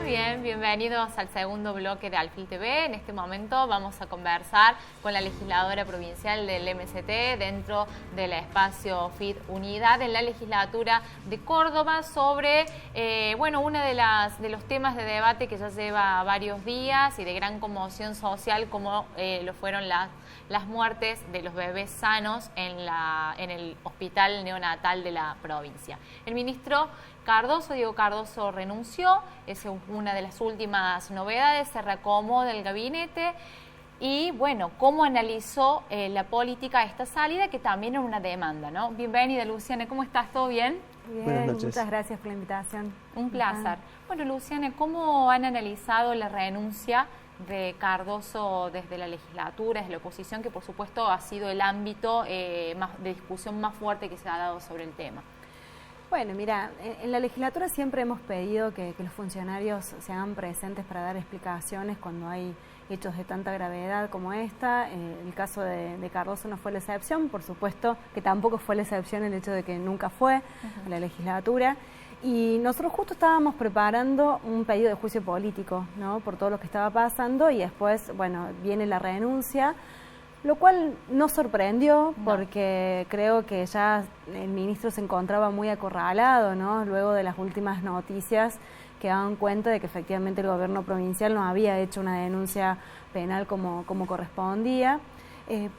bien, bienvenidos al segundo bloque de Alfil TV. En este momento vamos a conversar con la legisladora provincial del MST dentro del espacio FIT Unidad en la legislatura de Córdoba sobre, uno de los temas de debate que ya lleva varios días y de gran conmoción social como lo fueron las muertes de los bebés sanos en el hospital neonatal de la provincia. El ministro Diego Cardoso renunció, es una de las últimas novedades, se reacomoda el gabinete y cómo analizó la política esta salida, que también es una demanda, ¿no? Bienvenida, Luciana, ¿cómo estás? ¿Todo bien? Bien, muchas gracias por la invitación. Un placer. Bueno, Luciana, ¿cómo han analizado la renuncia de Cardoso desde la legislatura, desde la oposición, que por supuesto ha sido el ámbito de discusión más fuerte que se ha dado sobre el tema? Bueno, mira, en la legislatura siempre hemos pedido que los funcionarios se hagan presentes para dar explicaciones cuando hay hechos de tanta gravedad como esta. El caso de Cardoso no fue la excepción, por supuesto que tampoco fue la excepción el hecho de que nunca fue a la legislatura. Y nosotros justo estábamos preparando un pedido de juicio político, ¿no?, por todo lo que estaba pasando, y después, viene la renuncia, lo cual no sorprendió porque creo que ya el ministro se encontraba muy acorralado, ¿no?, luego de las últimas noticias que daban cuenta de que efectivamente el gobierno provincial no había hecho una denuncia penal como correspondía.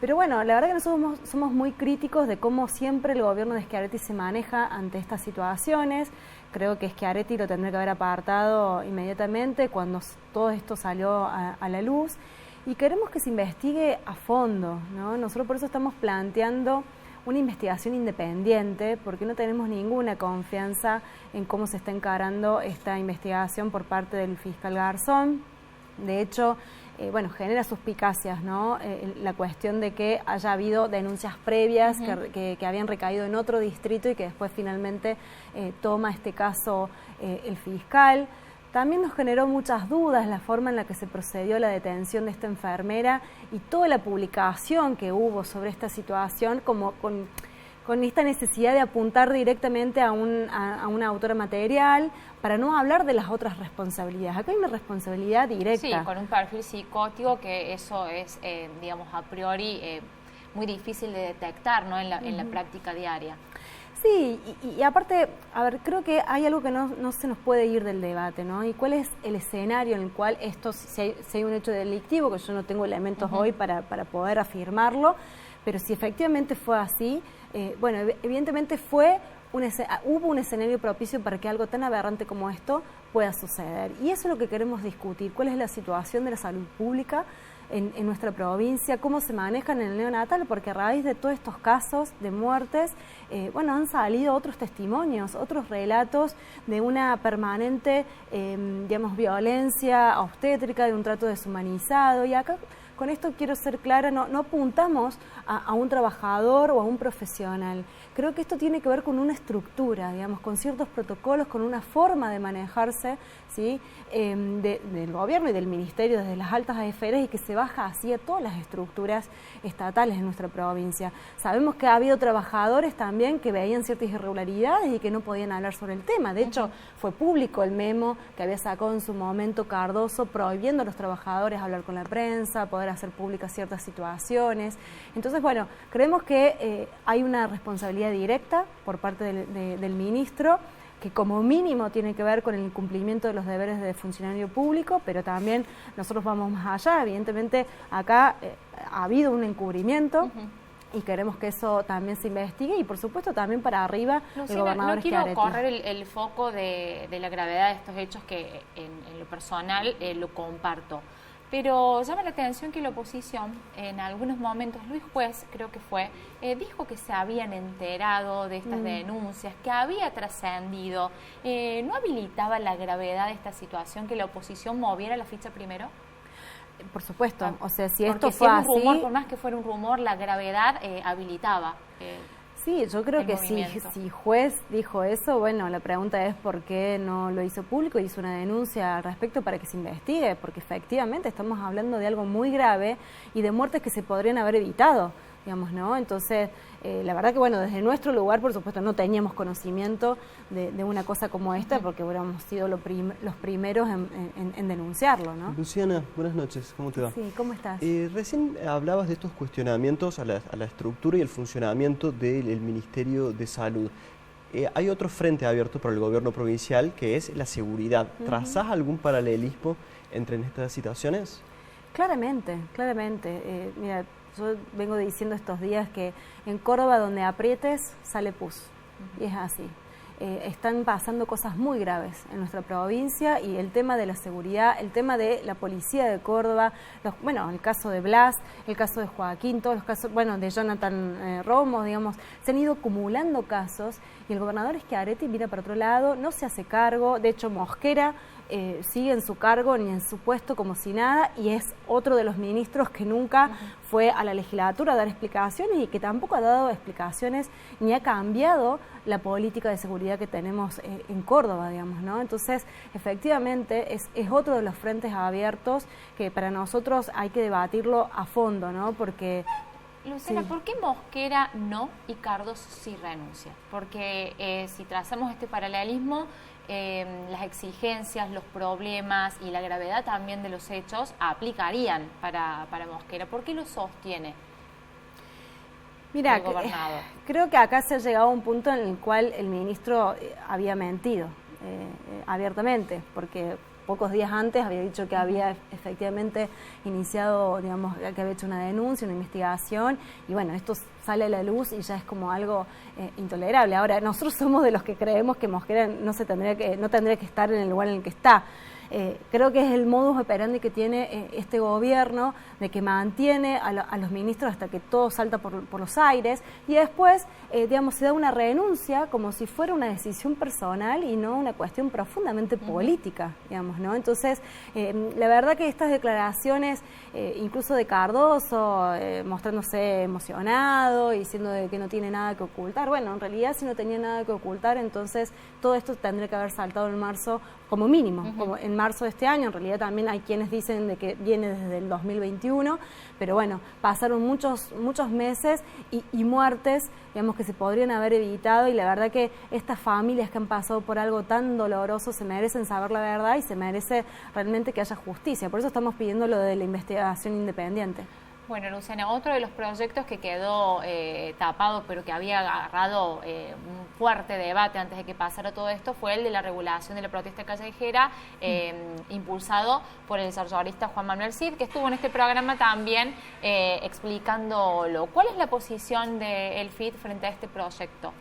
Pero la verdad que nosotros somos muy críticos de cómo siempre el gobierno de Schiaretti se maneja ante estas situaciones. Creo que Schiaretti lo tendría que haber apartado inmediatamente cuando todo esto salió a la luz. Y queremos que se investigue a fondo, ¿no? Nosotros por eso estamos planteando una investigación independiente, porque no tenemos ninguna confianza en cómo se está encarando esta investigación por parte del fiscal Garzón. De hecho, genera suspicacias, ¿no? La cuestión de que haya habido denuncias previas que habían recaído en otro distrito y que después finalmente toma este caso el fiscal. También nos generó muchas dudas la forma en la que se procedió a la detención de esta enfermera y toda la publicación que hubo sobre esta situación, como con esta necesidad de apuntar directamente a una autora material, para no hablar de las otras responsabilidades. Acá hay una responsabilidad directa. Sí, con un perfil psicótico, que eso es, a priori muy difícil de detectar, ¿no?, en la práctica diaria. Sí, y aparte, creo que hay algo que no se nos puede ir del debate, ¿no? ¿Y cuál es el escenario en el cual esto, si hay un hecho delictivo, que yo no tengo elementos hoy para poder afirmarlo, pero si efectivamente fue así, evidentemente hubo un escenario propicio para que algo tan aberrante como esto pueda suceder. Y eso es lo que queremos discutir, cuál es la situación de la salud pública en nuestra provincia, cómo se manejan en el neonatal, porque a raíz de todos estos casos de muertes, han salido otros testimonios, otros relatos de una permanente, violencia obstétrica, de un trato deshumanizado. Y acá, con esto quiero ser clara, no apuntamos a un trabajador o a un profesional. Creo que esto tiene que ver con una estructura, con ciertos protocolos, con una forma de manejarse, ¿sí?, del gobierno y del ministerio desde las altas esferas, y que se baja así a todas las estructuras estatales de nuestra provincia. Sabemos que ha habido trabajadores también que veían ciertas irregularidades y que no podían hablar sobre el tema. De hecho, fue público el memo que había sacado en su momento Cardoso prohibiendo a los trabajadores hablar con la prensa, poder hacer públicas ciertas situaciones. Entonces, creemos que hay una responsabilidad directa por parte del ministro, que como mínimo tiene que ver con el cumplimiento de los deberes de funcionario público, pero también nosotros vamos más allá. Evidentemente, acá ha habido un encubrimiento y queremos que eso también se investigue, y por supuesto también para arriba, Luciana, el gobernador Schiaretti. No quiero correr el foco de la gravedad de estos hechos, que en lo personal lo comparto. Pero llama la atención que la oposición, en algunos momentos, Luis Juez, creo que fue, dijo que se habían enterado de estas denuncias, que había trascendido. ¿No habilitaba la gravedad de esta situación que la oposición moviera la ficha primero? Por supuesto, o sea, si porque esto fue así... rumor, por más que fuera un rumor, la gravedad habilitaba. Sí, yo creo que si Juez dijo eso, la pregunta es por qué no lo hizo público y hizo una denuncia al respecto para que se investigue, porque efectivamente estamos hablando de algo muy grave y de muertes que se podrían haber evitado. digamos, ¿no? Entonces, la verdad que, bueno, desde nuestro lugar, por supuesto, no teníamos conocimiento de una cosa como esta, porque hubiéramos sido los primeros en denunciarlo, ¿no? Luciana, buenas noches, ¿cómo te va? Sí, ¿cómo estás? Recién hablabas de estos cuestionamientos a la estructura y el funcionamiento del Ministerio de Salud. Hay otro frente abierto por el gobierno provincial, que es la seguridad. ¿Trazás algún paralelismo entre estas situaciones? Claramente. Mira, yo vengo diciendo estos días que en Córdoba donde aprietes sale pus, y es así. Están pasando cosas muy graves en nuestra provincia y el tema de la seguridad, el tema de la policía de Córdoba, el caso de Blas, el caso de Joaquín, todos los casos, de Jonathan Romo, digamos, se han ido acumulando casos y el gobernador Schiaretti mira para otro lado, no se hace cargo, de hecho Mosquera sigue en su cargo ni en su puesto como si nada y es otro de los ministros que nunca fue a la legislatura a dar explicaciones y que tampoco ha dado explicaciones ni ha cambiado la política de seguridad que tenemos en Córdoba, digamos, ¿no? Entonces, efectivamente, es otro de los frentes abiertos que para nosotros hay que debatirlo a fondo, ¿no? Porque... Luciana, ¿por qué Mosquera no y Cardoso sí renuncia? Porque si trazamos este paralelismo, las exigencias, los problemas y la gravedad también de los hechos aplicarían para Mosquera. ¿Por qué lo sostiene? Mira, el gobernador? Creo que acá se ha llegado a un punto en el cual el ministro había mentido abiertamente, porque pocos días antes había dicho que había efectivamente iniciado, digamos, que había hecho una denuncia, una investigación, y bueno, esto sale a la luz y ya es como algo intolerable. Ahora, nosotros somos de los que creemos que Mosquera no tendría que estar en el lugar en el que está. Creo que es el modus operandi que tiene este gobierno, de que mantiene a los ministros hasta que todo salta por los aires y después, se da una renuncia como si fuera una decisión personal y no una cuestión profundamente política, digamos, ¿no? Entonces, la verdad que estas declaraciones, incluso de Cardoso, mostrándose emocionado y diciendo de que no tiene nada que ocultar, bueno, en realidad si no tenía nada que ocultar, entonces todo esto tendría que haber saltado en marzo como mínimo, como en marzo de este año. En realidad también hay quienes dicen de que viene desde el 2021, pero bueno, pasaron muchos meses y muertes, digamos, que se podrían haber evitado y la verdad que estas familias que han pasado por algo tan doloroso se merecen saber la verdad y se merece realmente que haya justicia. Por eso estamos pidiendo lo de la investigación independiente. Bueno, Luciana, otro de los proyectos que quedó tapado, pero que había agarrado un fuerte debate antes de que pasara todo esto, fue el de la regulación de la protesta callejera, impulsado por el socialista Juan Manuel Cid, que estuvo en este programa también explicándolo. ¿Cuál es la posición del FIT frente a este proyecto?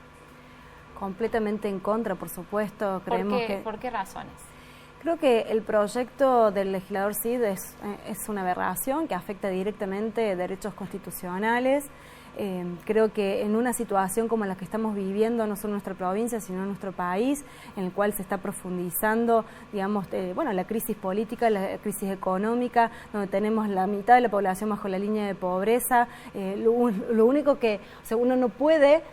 Completamente en contra, por supuesto. Creemos ¿Por qué razones? Creo que el proyecto del legislador Cid es una aberración que afecta directamente derechos constitucionales. Creo que en una situación como la que estamos viviendo, no solo en nuestra provincia, sino en nuestro país, en el cual se está profundizando, digamos, la crisis política, la crisis económica, donde tenemos la mitad de la población bajo la línea de pobreza, lo único que, uno no puede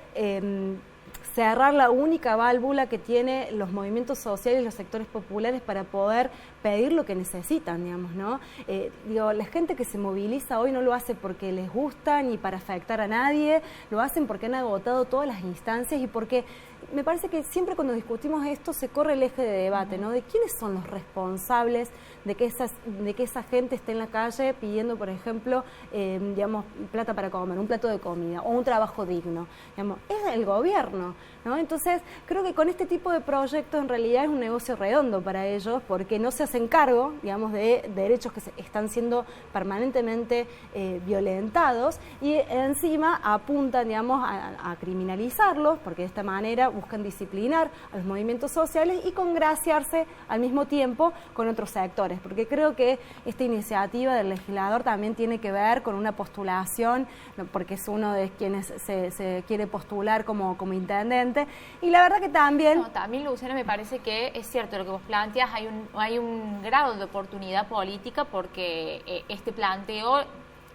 cerrar la única válvula que tiene los movimientos sociales y los sectores populares para poder pedir lo que necesitan, digamos, ¿no? La gente que se moviliza hoy no lo hace porque les gusta ni para afectar a nadie, lo hacen porque han agotado todas las instancias y porque me parece que siempre cuando discutimos esto se corre el eje de debate, ¿no? De quiénes son los responsables de que esa gente esté en la calle pidiendo, por ejemplo, plata para comer, un plato de comida o un trabajo digno. Digamos, es el gobierno, ¿no? Entonces, creo que con este tipo de proyectos en realidad es un negocio redondo para ellos porque no se hacen cargo, digamos, de derechos que están siendo permanentemente violentados y encima apuntan, digamos, a criminalizarlos porque de esta manera buscan disciplinar a los movimientos sociales y congraciarse al mismo tiempo con otros sectores, porque creo que esta iniciativa del legislador también tiene que ver con una postulación, porque es uno de quienes se quiere postular como intendente, y la verdad que también... No, también, Luciana, me parece que es cierto lo que vos planteas, hay un grado de oportunidad política porque este planteo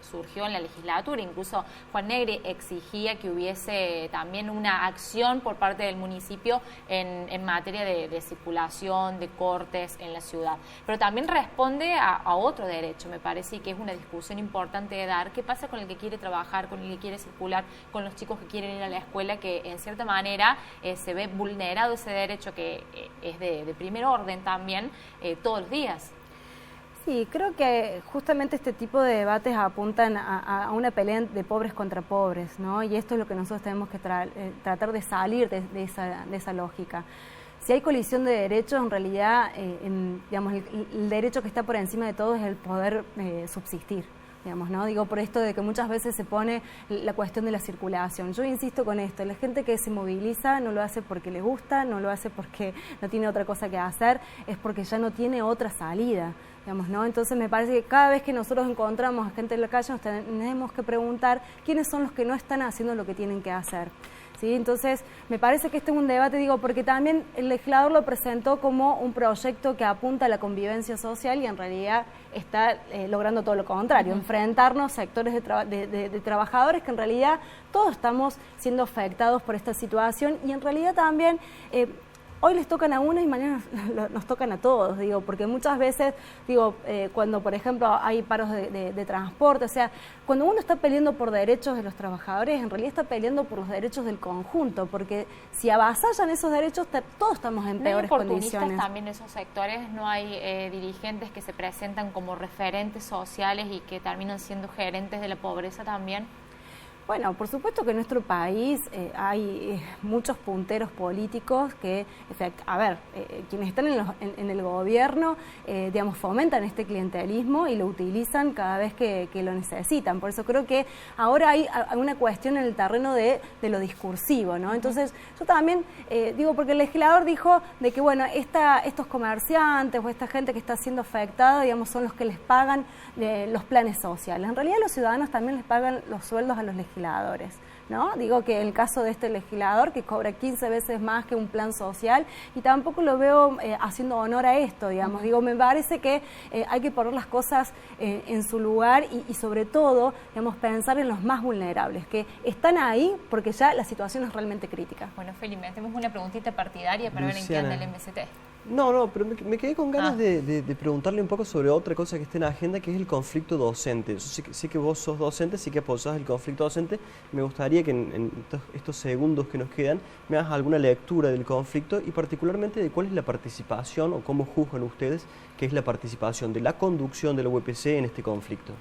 surgió en la legislatura. Incluso Juan Negri exigía que hubiese también una acción por parte del municipio en materia de circulación, de cortes en la ciudad. Pero también responde a otro derecho, me parece, y que es una discusión importante de dar. ¿Qué pasa con el que quiere trabajar, con el que quiere circular, con los chicos que quieren ir a la escuela, que en cierta manera se ve vulnerado ese derecho que es de primer orden también todos los días? Sí, creo que justamente este tipo de debates apuntan a una pelea de pobres contra pobres, ¿no? Y esto es lo que nosotros tenemos que tratar de salir de esa lógica. Si hay colisión de derechos, en realidad, digamos, el derecho que está por encima de todo es el poder subsistir. Digamos, ¿no? Digo por esto de que muchas veces se pone la cuestión de la circulación. Yo insisto con esto, la gente que se moviliza no lo hace porque le gusta, no lo hace porque no tiene otra cosa que hacer, es porque ya no tiene otra salida. Digamos, ¿no? Entonces me parece que cada vez que nosotros encontramos a gente en la calle nos tenemos que preguntar quiénes son los que no están haciendo lo que tienen que hacer. ¿Sí? Entonces, me parece que este es un debate, digo, porque también el legislador lo presentó como un proyecto que apunta a la convivencia social y en realidad está logrando todo lo contrario, enfrentarnos sectores de trabajadores que en realidad todos estamos siendo afectados por esta situación y en realidad también... hoy les tocan a uno y mañana nos tocan a todos, digo, porque muchas veces, digo, cuando por ejemplo hay paros de transporte, o sea, cuando uno está peleando por derechos de los trabajadores, en realidad está peleando por los derechos del conjunto, porque si avasallan esos derechos, todos estamos en peores condiciones. También esos sectores, no hay dirigentes que se presentan como referentes sociales y que terminan siendo gerentes de la pobreza también. Bueno, por supuesto que en nuestro país hay muchos punteros políticos que, a ver, quienes están en el gobierno, digamos, fomentan este clientelismo y lo utilizan cada vez que lo necesitan. Por eso creo que ahora hay una cuestión en el terreno de lo discursivo, ¿no? Entonces, yo también digo, porque el legislador dijo de que, bueno, estos comerciantes o esta gente que está siendo afectada, digamos, son los que les pagan los planes sociales. En realidad los ciudadanos también les pagan los sueldos a los legisladores, ¿no? Digo que el caso de este legislador que cobra 15 veces más que un plan social y tampoco lo veo haciendo honor a esto, digamos. Digo, me parece que hay que poner las cosas en su lugar y sobre todo, digamos, pensar en los más vulnerables, que están ahí porque ya la situación es realmente crítica. Bueno, Felipe, hacemos una preguntita partidaria para ver en qué anda el MST. No, pero me quedé con ganas de preguntarle un poco sobre otra cosa que está en la agenda, que es el conflicto docente. Yo sé que vos sos docente, sí que apoyás el conflicto docente. Me gustaría que en estos segundos que nos quedan me hagas alguna lectura del conflicto y particularmente de cuál es la participación o cómo juzgan ustedes que es la participación de la conducción de la UPC en este conflicto.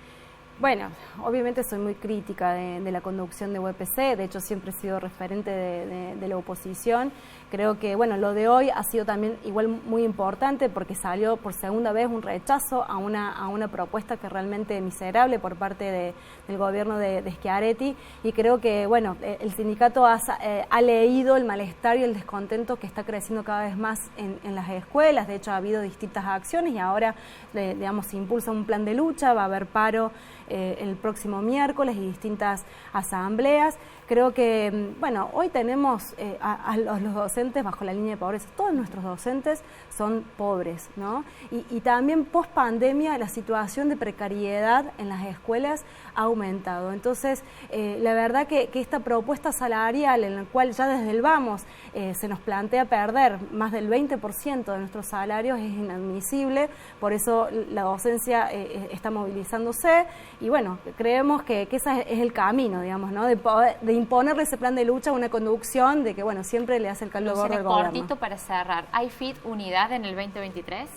Bueno, obviamente soy muy crítica de la conducción de UPC, de hecho siempre he sido referente de la oposición. Creo que, bueno, lo de hoy ha sido también igual muy importante porque salió por segunda vez un rechazo a una propuesta que es realmente miserable por parte del gobierno de Schiaretti y creo que, bueno, el sindicato ha leído el malestar y el descontento que está creciendo cada vez más en las escuelas. De hecho ha habido distintas acciones y ahora, digamos, se impulsa un plan de lucha, va a haber paro el próximo miércoles y distintas asambleas. Creo que, bueno, hoy tenemos a los docentes bajo la línea de pobreza. Todos nuestros docentes son pobres, ¿no? Y también post pandemia la situación de precariedad en las escuelas ha aumentado. Entonces, la verdad que esta propuesta salarial en la cual ya desde el vamos se nos plantea perder más del 20% de nuestros salarios es inadmisible. Por eso la docencia está movilizándose y bueno, creemos que ese es el camino, digamos, ¿no? De imponerle ese plan de lucha a una conducción de que, bueno, siempre le hace el caldo gordo al gobierno. Cortito para cerrar, ¿hay FIT Unidad en el 2023?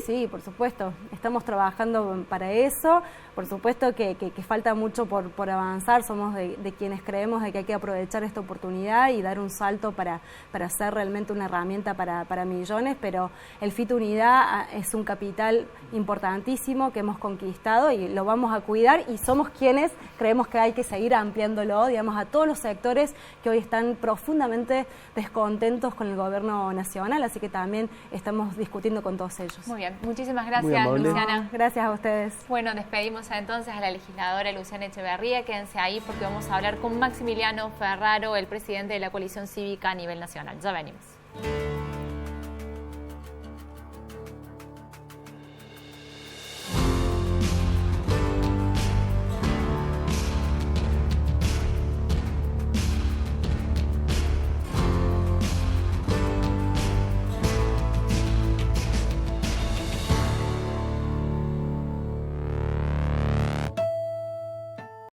Sí, por supuesto. Estamos trabajando para eso. Por supuesto que falta mucho por avanzar. Somos de quienes creemos de que hay que aprovechar esta oportunidad y dar un salto para ser realmente una herramienta para millones, pero el FIT Unidad es un capital importantísimo que hemos conquistado y lo vamos a cuidar y somos quienes creemos que hay que seguir ampliándolo, digamos, a todos los sectores que hoy están profundamente descontentos con el gobierno nacional, así que también estamos discutiendo con todos ellos. Muy bien, muchísimas gracias, Luciana. No, gracias a ustedes. Bueno, despedimos entonces a la legisladora Luciana Echeverría. Quédense ahí porque vamos a hablar con Maximiliano Ferraro, el presidente de la coalición cívica a nivel nacional. Ya venimos.